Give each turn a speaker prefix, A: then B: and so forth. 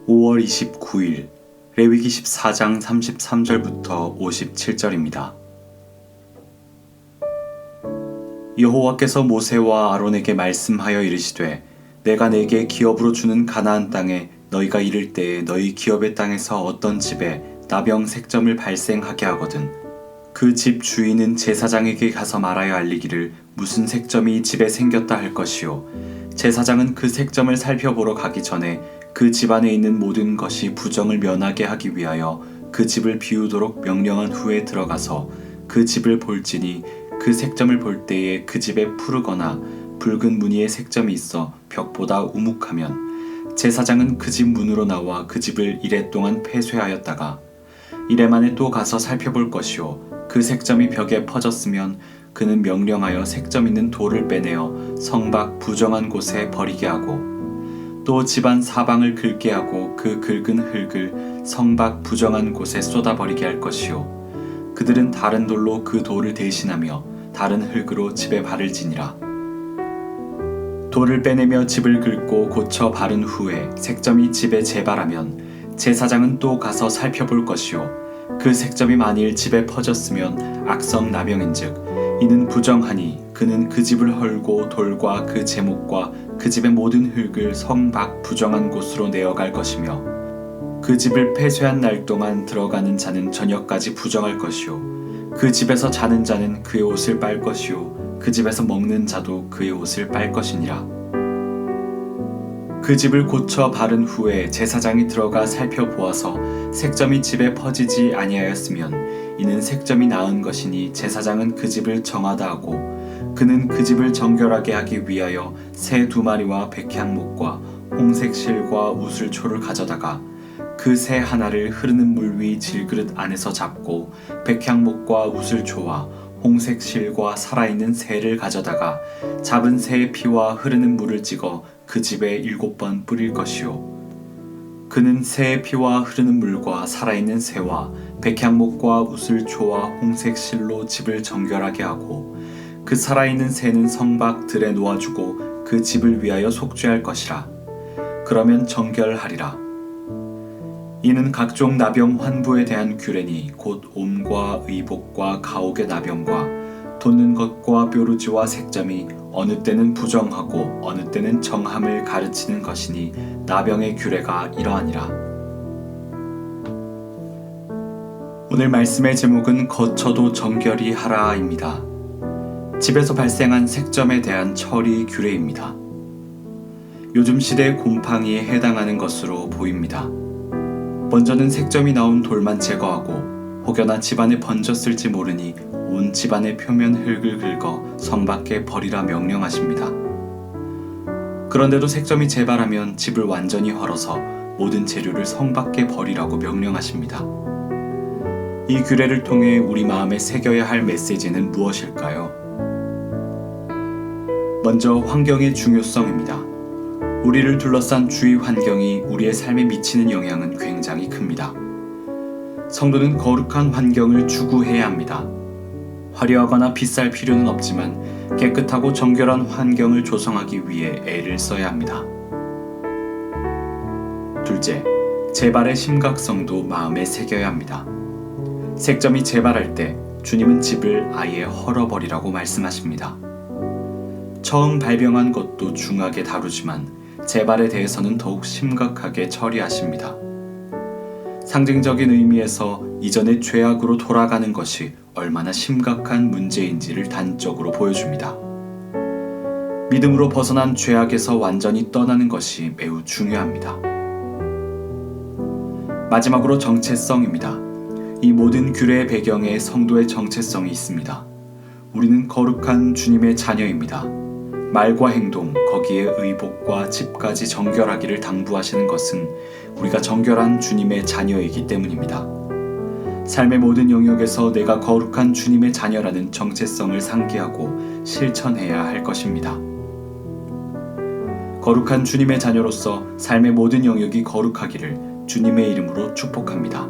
A: 5월 29일 레위기 14장 33절부터 57절입니다. 여호와께서 모세와 아론에게 말씀하여 이르시되 내가 네게 기업으로 주는 가나안 땅에 너희가 이를 때에 너희 기업의 땅에서 어떤 집에 나병 색점을 발생하게 하거든 그 집 주인은 제사장에게 가서 말하여 알리기를 무슨 색점이 집에 생겼다 할 것이요 제사장은 그 색점을 살펴보러 가기 전에 그 집안에 있는 모든 것이 부정을 면하게 하기 위하여 그 집을 비우도록 명령한 후에 들어가서 그 집을 볼지니 그 색점을 볼 때에 그 집에 푸르거나 붉은 무늬의 색점이 있어 벽보다 우묵하면 제사장은 그 집 문으로 나와 그 집을 이레 동안 폐쇄하였다가 이레 만에 또 가서 살펴볼 것이요 그 색점이 벽에 퍼졌으면 그는 명령하여 색점 있는 돌을 빼내어 성 밖 부정한 곳에 버리게 하고 또 집안 사방을 긁게 하고 그 긁은 흙을 성 밖 부정한 곳에 쏟아버리게 할 것이요 그들은 다른 돌로 그 돌을 대신하며 다른 흙으로 집에 발을 지니라. 돌을 빼내며 집을 긁고 고쳐 바른 후에 색점이 집에 재발하면 제사장은 또 가서 살펴볼 것이요 그 색점이 만일 집에 퍼졌으면 악성 나병인즉 이는 부정하니 그는 그 집을 헐고 돌과 그 제목과 그 집의 모든 흙을 성 밖 부정한 곳으로 내어갈 것이며 그 집을 폐쇄한 날 동안 들어가는 자는 저녁까지 부정할 것이요 그 집에서 자는 자는 그의 옷을 빨 것이요 그 집에서 먹는 자도 그의 옷을 빨 것이니라. 그 집을 고쳐 바른 후에 제사장이 들어가 살펴보아서 색점이 집에 퍼지지 아니하였으면 이는 색점이 나은 것이니 제사장은 그 집을 정하다 하고 그는 그 집을 정결하게 하기 위하여 새 2마리와 백향목과 홍색 실과 우슬초를 가져다가 그 새 하나를 흐르는 물 위 질그릇 안에서 잡고 백향목과 우슬초와 홍색 실과 살아있는 새를 가져다가 잡은 새의 피와 흐르는 물을 찍어 그 집에 7번 뿌릴 것이요 그는 새의 피와 흐르는 물과 살아있는 새와 백향목과 우슬초와 홍색 실로 집을 정결하게 하고 그 살아있는 새는 성 밖 들에 놓아주고 그 집을 위하여 속죄할 것이라. 그러면 정결하리라. 이는 각종 나병 환부에 대한 규례니 곧 옴과 의복과 가옥의 나병과 돋는 것과 뾰루지와 색점이 어느 때는 부정하고 어느 때는 정함을 가르치는 것이니 나병의 규례가 이러하니라. 오늘 말씀의 제목은 거쳐도 정결히 하라입니다. 집에서 발생한 색점에 대한 처리 규례입니다. 요즘 시대의 곰팡이에 해당하는 것으로 보입니다. 먼저는 색점이 나온 돌만 제거하고 혹여나 집안에 번졌을지 모르니 온 집안의 표면 흙을 긁어 성 밖에 버리라 명령하십니다. 그런데도 색점이 재발하면 집을 완전히 헐어서 모든 재료를 성 밖에 버리라고 명령하십니다. 이 규례를 통해 우리 마음에 새겨야 할 메시지는 무엇일까요? 먼저 환경의 중요성입니다. 우리를 둘러싼 주위 환경이 우리의 삶에 미치는 영향은 굉장히 큽니다. 성도는 거룩한 환경을 추구해야 합니다. 화려하거나 비쌀 필요는 없지만 깨끗하고 정결한 환경을 조성하기 위해 애를 써야 합니다. 둘째, 재발의 심각성도 마음에 새겨야 합니다. 색점이 재발할 때 주님은 집을 아예 헐어버리라고 말씀하십니다. 처음 발병한 것도 중하게 다루지만 재발에 대해서는 더욱 심각하게 처리하십니다. 상징적인 의미에서 이전의 죄악으로 돌아가는 것이 얼마나 심각한 문제인지를 단적으로 보여줍니다. 믿음으로 벗어난 죄악에서 완전히 떠나는 것이 매우 중요합니다. 마지막으로 정체성입니다. 이 모든 규례의 배경에 성도의 정체성이 있습니다. 우리는 거룩한 주님의 자녀입니다. 말과 행동, 거기에 의복과 집까지 정결하기를 당부하시는 것은 우리가 정결한 주님의 자녀이기 때문입니다. 삶의 모든 영역에서 내가 거룩한 주님의 자녀라는 정체성을 상기하고 실천해야 할 것입니다. 거룩한 주님의 자녀로서 삶의 모든 영역이 거룩하기를 주님의 이름으로 축복합니다.